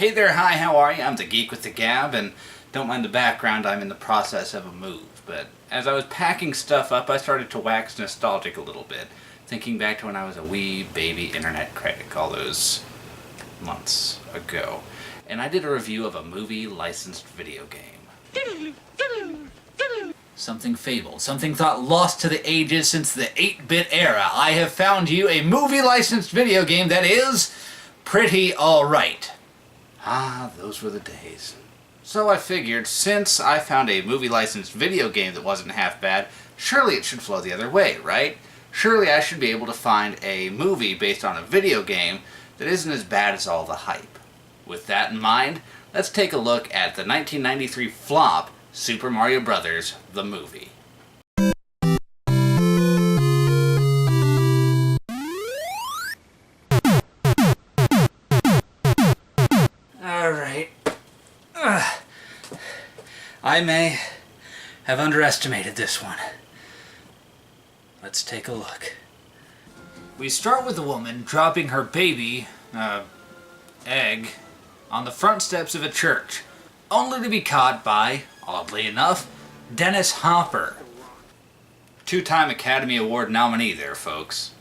Hey there, hi, how are you? I'm the Geek with the Gab, and don't mind the background, I'm in the process of a move. But as I was packing stuff up, I started to wax nostalgic a little bit, thinking back to when I was a wee baby internet critic all those months ago. And I did a review of a movie licensed video game. Something fabled, something thought lost to the ages since the 8-bit era. I have found you a movie licensed video game that is pretty alright. Ah, those were the days. So I figured, since I found a movie licensed video game that wasn't half bad, surely it should flow the other way, right? Surely I should be able to find a movie based on a video game that isn't as bad as all the hype. With that in mind, let's take a look at the 1993 flop, Super Mario Bros. The movie. Alright. I may have underestimated this one. Let's take a look. We start with a woman dropping her baby, egg, on the front steps of a church, only to be caught by, oddly enough, Dennis Hopper. Two-time Academy Award nominee there, folks.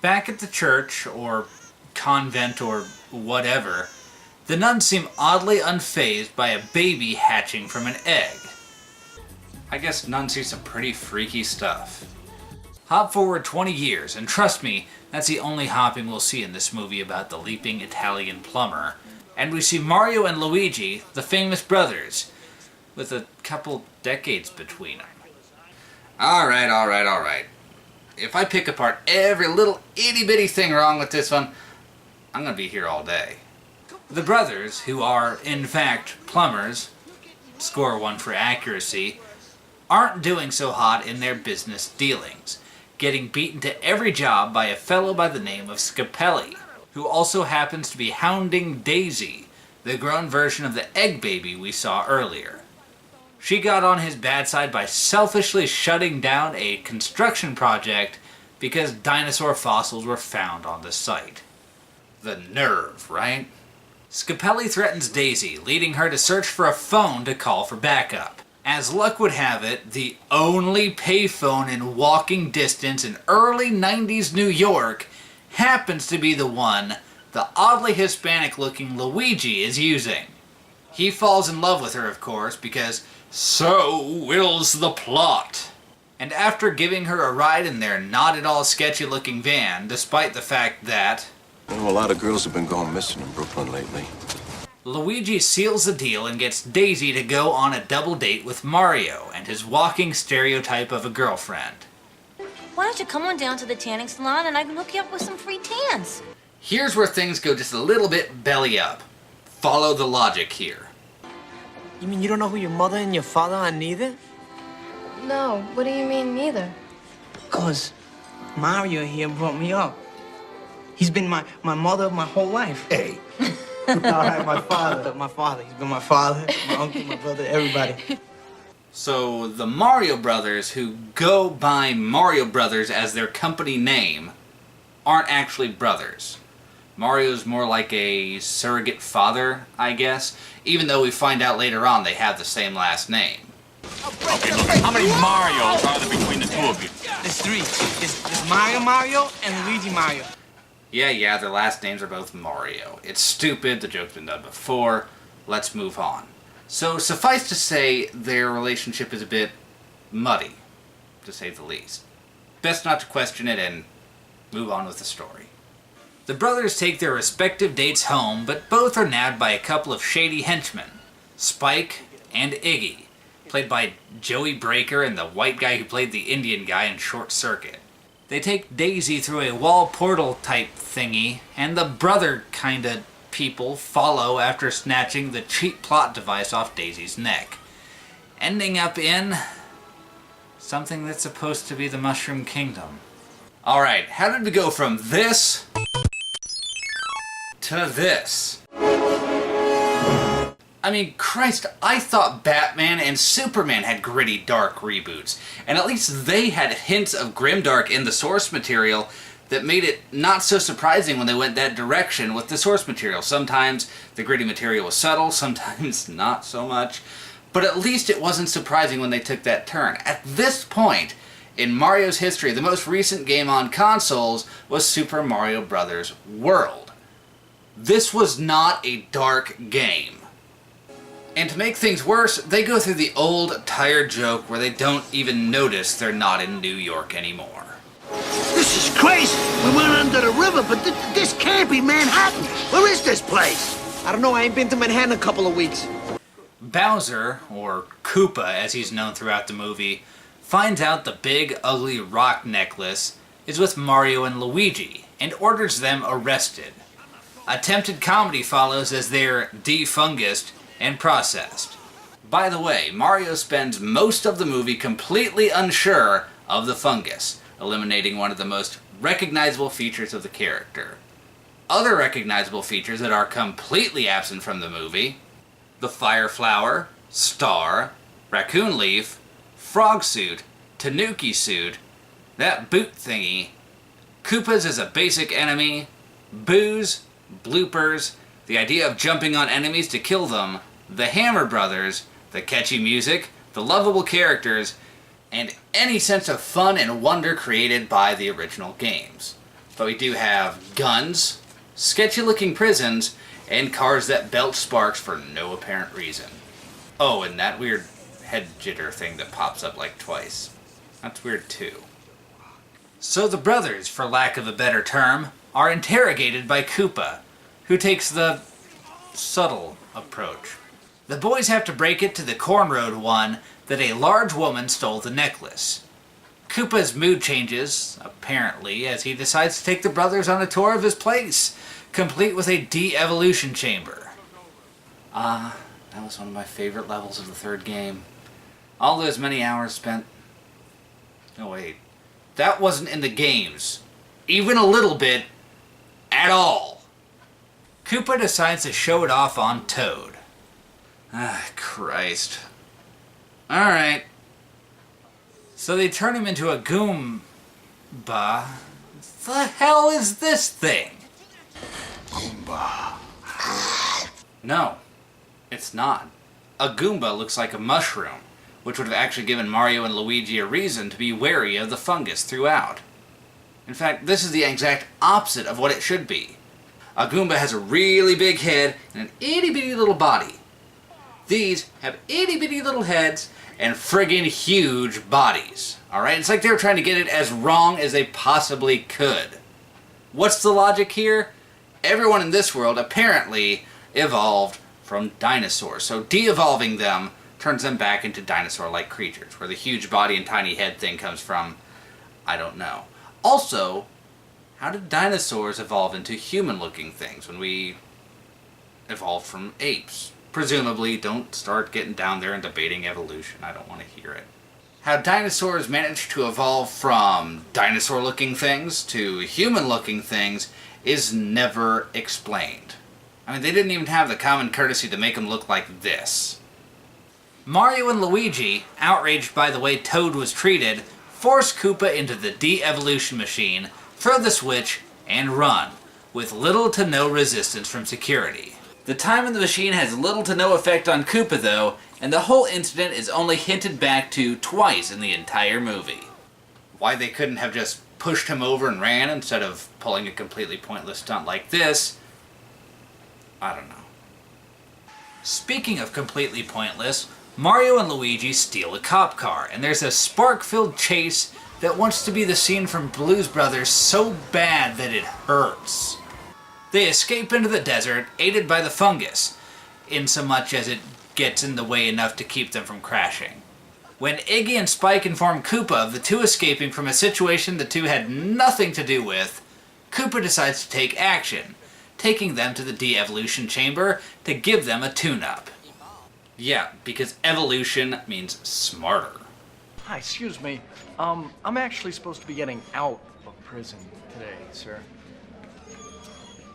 Back at the church, or convent, or whatever, the nuns seem oddly unfazed by a baby hatching from an egg. I guess nuns see some pretty freaky stuff. Hop forward 20 years, and trust me, that's the only hopping we'll see in this movie about the leaping Italian plumber. And we see Mario and Luigi, the famous brothers, with a couple decades between them. Alright. If I pick apart every little itty-bitty thing wrong with this one, I'm gonna be here all day. The brothers, who are, in fact, plumbers, score one for accuracy, aren't doing so hot in their business dealings, getting beaten to every job by a fellow by the name of Scapelli, who also happens to be hounding Daisy, the grown version of the egg baby we saw earlier. She got on his bad side by selfishly shutting down a construction project because dinosaur fossils were found on the site. The nerve, right? Scapelli threatens Daisy, leading her to search for a phone to call for backup. As luck would have it, the only payphone in walking distance in early 90s New York happens to be the one the oddly Hispanic-looking Luigi is using. He falls in love with her, of course, because so wills the plot. And after giving her a ride in their not at all sketchy-looking van, despite the fact that a lot of girls have been going missing in Brooklyn lately. Luigi seals the deal and gets Daisy to go on a double date with Mario and his walking stereotype of a girlfriend. Why don't you come on down to the tanning salon and I can hook you up with some free tans? Here's where things go just a little bit belly up. Follow the logic here. You mean you don't know who your mother and your father are neither? No, what do you mean neither? 'Cause Mario here brought me up. He's been my mother my whole life. Hey. All right, my father. My father. He's been my father, my uncle, my brother, everybody. So the Mario Brothers, who go by Mario Brothers as their company name, aren't actually brothers. Mario's more like a surrogate father, I guess, even though we find out later on they have the same last name. Okay, look, how many Marios are there between the two of you? There's three. There's Mario and Luigi Mario. Yeah, their last names are both Mario. It's stupid, the joke's been done before, let's move on. So suffice to say, their relationship is a bit muddy, to say the least. Best not to question it and move on with the story. The brothers take their respective dates home, but both are nabbed by a couple of shady henchmen, Spike and Iggy, played by Joey Breaker and the white guy who played the Indian guy in Short Circuit. They take Daisy through a wall portal type thingy, and the brother kinda people follow after snatching the cheap plot device off Daisy's neck, ending up in something that's supposed to be the Mushroom Kingdom. Alright, how did we go from this to this? I mean, Christ, I thought Batman and Superman had gritty, dark reboots, and at least they had hints of grimdark in the source material. that made it not so surprising when they went that direction with the source material. Sometimes the gritty material was subtle, sometimes not so much, but at least it wasn't surprising when they took that turn. At this point in Mario's history, the most recent game on consoles was Super Mario Bros. World. This was not a dark game. And to make things worse, they go through the old, tired joke where they don't even notice they're not in New York anymore. This is crazy. We went under the river, but this can't be Manhattan. Where is this place? I don't know, I ain't been to Manhattan in a couple of weeks. Bowser, or Koopa as he's known throughout the movie, finds out the big, ugly rock necklace is with Mario and Luigi, and orders them arrested. Attempted comedy follows as they're defungused and processed. By the way, Mario spends most of the movie completely unsure of the fungus, eliminating one of the most recognizable features of the character. Other recognizable features that are completely absent from the movie: the fire flower, star, raccoon leaf, frog suit, tanuki suit, that boot thingy, Koopas as a basic enemy, booze, bloopers, the idea of jumping on enemies to kill them, the Hammer Brothers, the catchy music, the lovable characters, and any sense of fun and wonder created by the original games. But we do have guns, sketchy-looking prisons, and cars that belch sparks for no apparent reason. Oh, and that weird head jitter thing that pops up like twice. That's weird too. So the brothers, for lack of a better term, are interrogated by Koopa, who takes the subtle approach. The boys have to break it to the Cornroad one that a large woman stole the necklace. Koopa's mood changes, apparently, as he decides to take the brothers on a tour of his place, complete with a de-evolution chamber. That was one of my favorite levels of the third game. All those many hours spent... No, wait. That wasn't in the games. Even a little bit. At all. Koopa decides to show it off on Toad. Ah, Christ. Alright. So they turn him into a Goomba. The hell is this thing? Goomba. No, it's not. A Goomba looks like a mushroom, which would have actually given Mario and Luigi a reason to be wary of the fungus throughout. In fact, this is the exact opposite of what it should be. A Goomba has a really big head and an itty-bitty little body. These have itty-bitty little heads and friggin' huge bodies. Alright? It's like they were trying to get it as wrong as they possibly could. What's the logic here? Everyone in this world apparently evolved from dinosaurs. So de-evolving them turns them back into dinosaur-like creatures. Where the huge body and tiny head thing comes from, I don't know. Also, how did dinosaurs evolve into human-looking things when we evolved from apes? Presumably, don't start getting down there and debating evolution. I don't want to hear it. How dinosaurs managed to evolve from dinosaur-looking things to human-looking things is never explained. I mean, they didn't even have the common courtesy to make them look like this. Mario and Luigi, outraged by the way Toad was treated, force Koopa into the de-evolution machine, throw the switch, and run, with little to no resistance from security. The time in the machine has little to no effect on Koopa though, and the whole incident is only hinted back to twice in the entire movie. Why they couldn't have just pushed him over and ran instead of pulling a completely pointless stunt like this, I don't know. Speaking of completely pointless, Mario and Luigi steal a cop car, and there's a spark-filled chase that wants to be the scene from Blues Brothers so bad that it hurts. They escape into the desert, aided by the fungus, insomuch as it gets in the way enough to keep them from crashing. When Iggy and Spike inform Koopa of the two escaping from a situation the two had nothing to do with, Koopa decides to take action, taking them to the de-evolution chamber to give them a tune-up. Yeah, because evolution means smarter. Hi, excuse me. I'm actually supposed to be getting out of prison today, sir.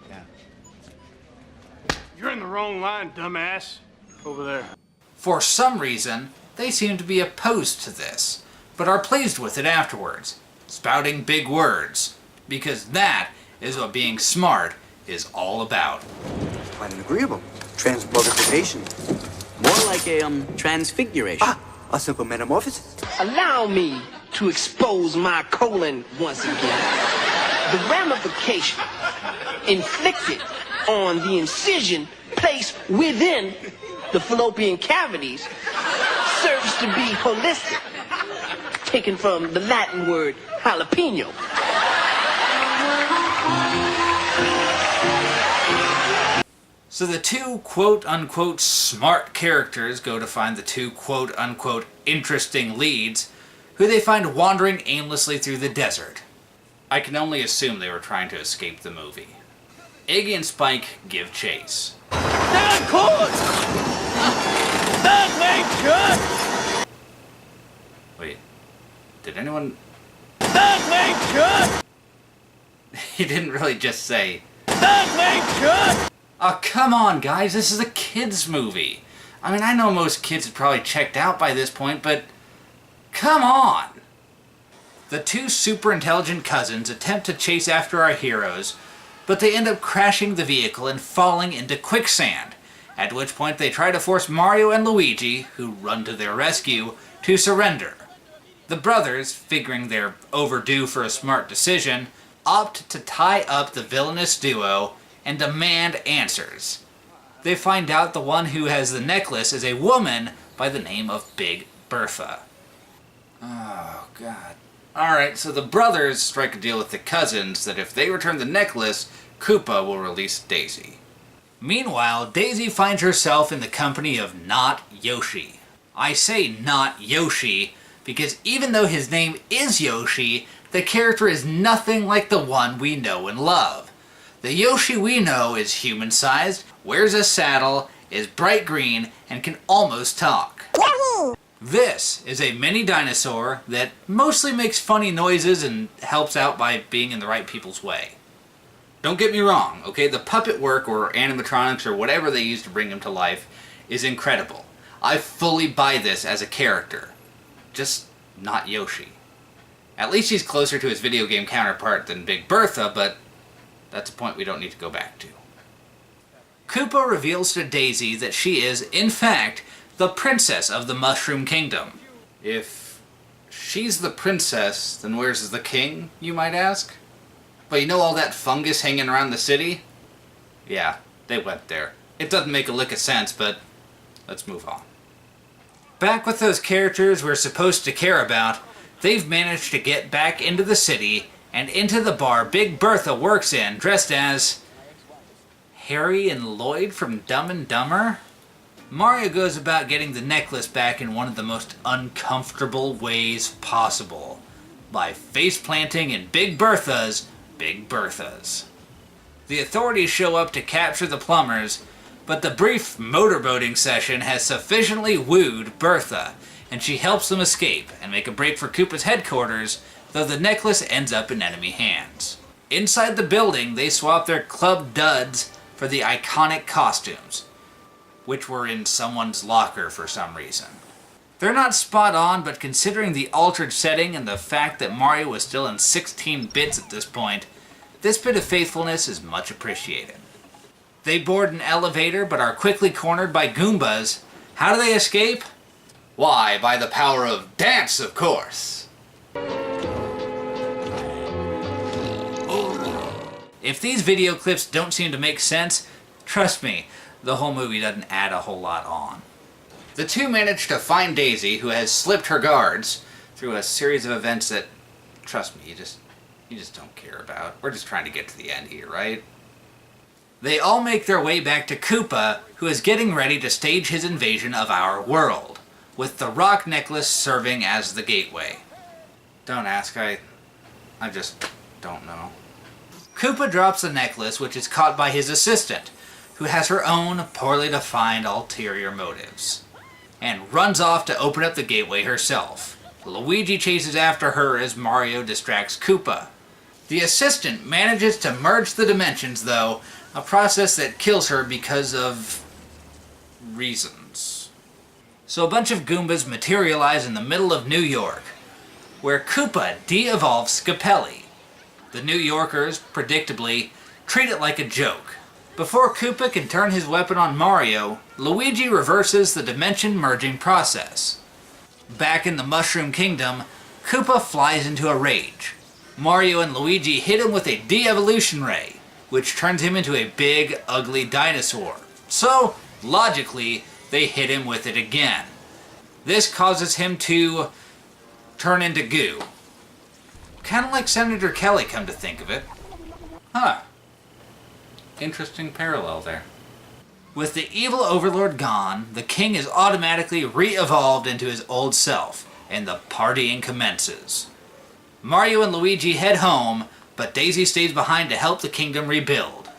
Yeah. You're in the wrong line, dumbass. Over there. For some reason, they seem to be opposed to this, but are pleased with it afterwards, spouting big words. Because that is what being smart is all about. Quite an agreeable transmogrification. More like a, transfiguration. A simple metamorphosis. Allow me to expose my colon once again. The ramification inflicted on the incision placed within the fallopian cavities serves to be holistic, taken from the Latin word jalapeno. So the two quote-unquote smart characters go to find the two quote-unquote interesting leads, who they find wandering aimlessly through the desert. I can only assume they were trying to escape the movie. Iggy and Spike give chase. They're caught! Third way cut! Wait, did anyone... Third way cut! He didn't really just say... Third way cut! Oh, come on, guys, this is a kid's movie. I mean, I know most kids have probably checked out by this point, but... come on! The two super intelligent cousins attempt to chase after our heroes, but they end up crashing the vehicle and falling into quicksand, at which point they try to force Mario and Luigi, who run to their rescue, to surrender. The brothers, figuring they're overdue for a smart decision, opt to tie up the villainous duo and demand answers. They find out the one who has the necklace is a woman by the name of Big Bertha. Oh, God. Alright, so the brothers strike a deal with the cousins that if they return the necklace, Koopa will release Daisy. Meanwhile, Daisy finds herself in the company of not Yoshi. I say not Yoshi because even though his name is Yoshi, the character is nothing like the one we know and love. The Yoshi we know is human-sized, wears a saddle, is bright green, and can almost talk. This is a mini dinosaur that mostly makes funny noises and helps out by being in the right people's way. Don't get me wrong, okay? The puppet work or animatronics or whatever they use to bring him to life is incredible. I fully buy this as a character. Just not Yoshi. At least he's closer to his video game counterpart than Big Bertha, but that's a point we don't need to go back to. Koopa reveals to Daisy that she is, in fact, the princess of the Mushroom Kingdom. If she's the princess, then where's the king, you might ask? But you know all that fungus hanging around the city? Yeah, they went there. It doesn't make a lick of sense, but let's move on. Back with those characters we're supposed to care about, they've managed to get back into the city and into the bar Big Bertha works in, dressed as... Harry and Lloyd from Dumb and Dumber? Mario goes about getting the necklace back in one of the most uncomfortable ways possible, by face-planting in Big Bertha's Big Berthas. The authorities show up to capture the plumbers, but the brief motorboating session has sufficiently wooed Bertha, and she helps them escape and make a break for Koopa's headquarters, though the necklace ends up in enemy hands. Inside the building, they swap their club duds for the iconic costumes, which were in someone's locker for some reason. They're not spot on, but considering the altered setting and the fact that Mario was still in 16 bits at this point, this bit of faithfulness is much appreciated. They board an elevator, but are quickly cornered by Goombas. How do they escape? Why, by the power of dance, of course. If these video clips don't seem to make sense, trust me, the whole movie doesn't add a whole lot on. The two manage to find Daisy, who has slipped her guards, through a series of events that, trust me, you just don't care about. We're just trying to get to the end here, right? They all make their way back to Koopa, who is getting ready to stage his invasion of our world, with the rock necklace serving as the gateway. Don't ask, I just don't know. Koopa drops the necklace, which is caught by his assistant, who has her own poorly defined ulterior motives, and runs off to open up the gateway herself. Luigi chases after her as Mario distracts Koopa. The assistant manages to merge the dimensions, though, a process that kills her because of reasons. So a bunch of Goombas materialize in the middle of New York, where Koopa de-evolves Scapelli. The New Yorkers, predictably, treat it like a joke. Before Koopa can turn his weapon on Mario, Luigi reverses the dimension merging process. Back in the Mushroom Kingdom, Koopa flies into a rage. Mario and Luigi hit him with a de-evolution ray, which turns him into a big, ugly dinosaur. So, logically, they hit him with it again. This causes him to turn into goo. Kind of like Senator Kelly, come to think of it. Huh. Interesting parallel there. With the evil overlord gone, the king is automatically re-evolved into his old self, and the partying commences. Mario and Luigi head home, but Daisy stays behind to help the kingdom rebuild.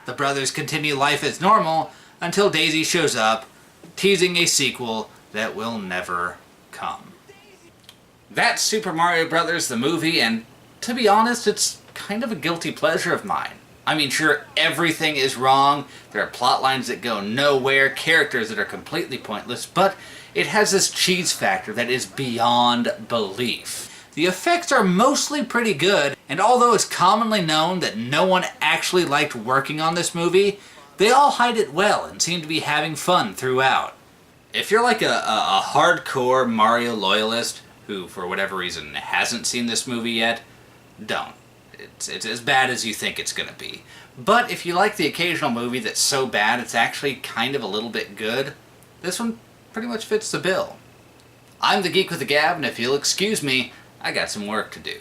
The brothers continue life as normal until Daisy shows up, teasing a sequel that will never come. That's Super Mario Bros. The movie, and to be honest, it's kind of a guilty pleasure of mine. I mean, sure, everything is wrong, there are plot lines that go nowhere, characters that are completely pointless, but it has this cheese factor that is beyond belief. The effects are mostly pretty good, and although it's commonly known that no one actually liked working on this movie, they all hide it well and seem to be having fun throughout. If you're like a hardcore Mario loyalist who, for whatever reason, hasn't seen this movie yet, don't. It's as bad as you think it's going to be. But if you like the occasional movie that's so bad it's actually kind of a little bit good, this one pretty much fits the bill. I'm the Geek with the Gab, and if you'll excuse me, I got some work to do.